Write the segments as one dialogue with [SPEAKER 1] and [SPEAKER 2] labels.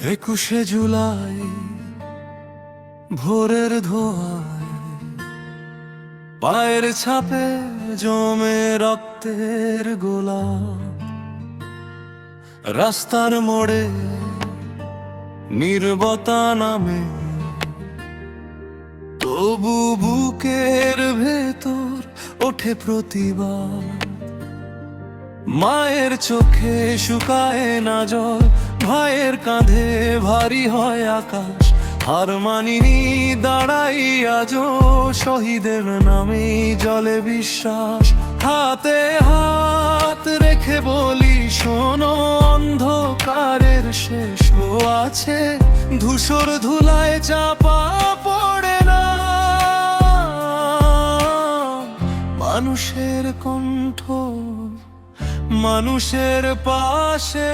[SPEAKER 1] 21শে জুলাই ভোরের ধোঁয়ায় পায়ের ছাপে জমে রক্তের গোলা, রাস্তার মোড়ে নীরবতা নামে, তবু বুকের ভেতর ওঠে প্রতিবাদ। মায়ের চোখে শুকায় না জল, ভাইয়ের কাঁধে ভারী হয় আকাশ। হার মানিনি, দাঁড়াই আজও, শহীদের নামে জলে বিশ্বাস। হাতে হাত রেখে বলি শোনো, অন্ধকারের শেষ আছে, ধূসর ধুলায় চাপা পড়ে না। মানুষের কণ্ঠ মানুষের পাশে।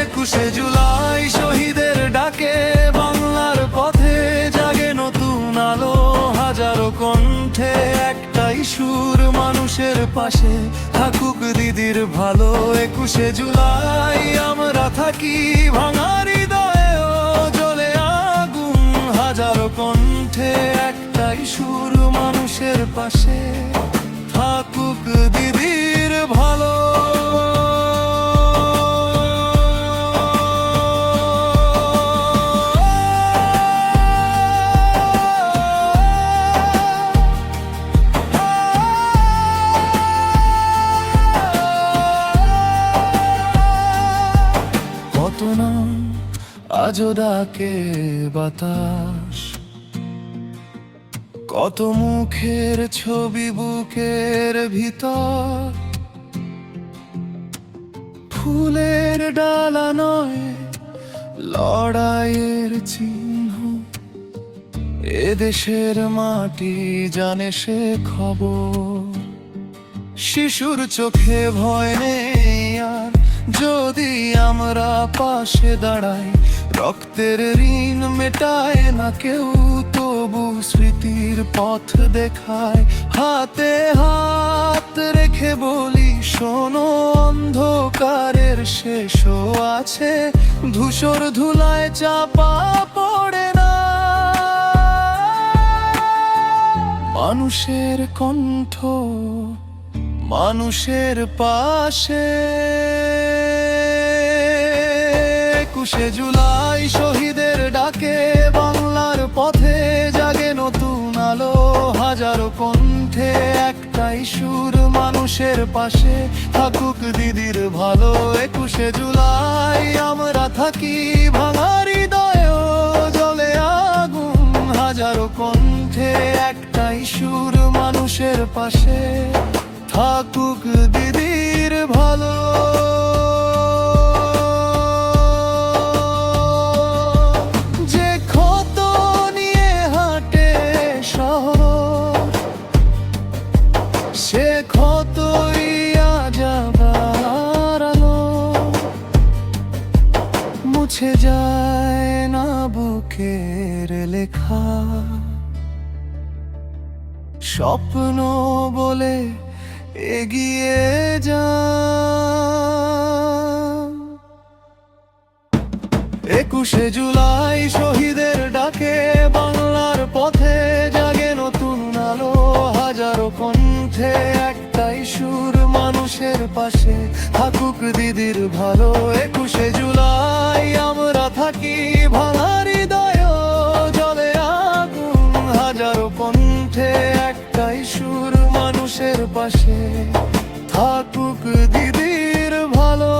[SPEAKER 1] 21শে জুলাই শহীদের ডাকে বাংলার পথে জাগে নতুন আলো। হাজারো কণ্ঠে একটাই সুর, মানুষের পাশে থাকুক দিদির ভালো। 21শে জুলাই আমরা থাকি, ভাঙা হৃদয়েও জ্বলে আগুন। হাজারো কণ্ঠে একটাই সুর, মানুষের পাশে থাকুক দিদির ভালো। কত নাম আজও ডাকে বাতাস, কত মুখের ছবি বুকের ভিতর। ফুলের ডালা নয়, লড়াইয়ের চিহ্ন। এদেশের মাটি জানে সে খবর। শিশুর চোখে ভয় নেই আর, যদি আমরা পাশে দাঁড়াই। রক্তের ঋণ মেটায় না কেউ, তবু স্মৃতির পথ দেখায়। হাতে হাত রেখে বলি শোনো, অন্ধকারের শেষও আছে, ধূসর ধুলায় চাপা পড়ে না। মানুষের কণ্ঠ মানুষের পাশে। 21শে জুলাই শহীদের ডাকে বাংলার পথে জাগে নতুন আলো। হাজারো কণ্ঠে একটাই সুর, মানুষের পাশে থাকুক দিদির ভালো। 21শে জুলাই আমরা থাকি, ভাঙা হৃদয়েও জ্বলে আগুন। হাজারো কণ্ঠে একটাই সুর, মানুষের পাশে থাকুক দিদির ভালো। যে ক্ষত নিয়ে হাঁটে শহর, সে ক্ষতই আজ আবার আলো। মুছে যায় না বুকের লেখা, স্বপ্ন বলে এগিয়ে যা। 21শে জুলাই শহীদের ডাকে বাংলার পথে জাগে নতুন আলো। হাজারো কণ্ঠে একটাই সুর, মানুষের পাশে থাকুক দিদির ভালো। 21শে জুলাই আমরা থাকি, ভাঙা হৃদয়েও জ্বলে আগুন। হাজারো কণ্ঠে একটাই সুর, মানুষের পাশে থাকুক দিদির ভালো।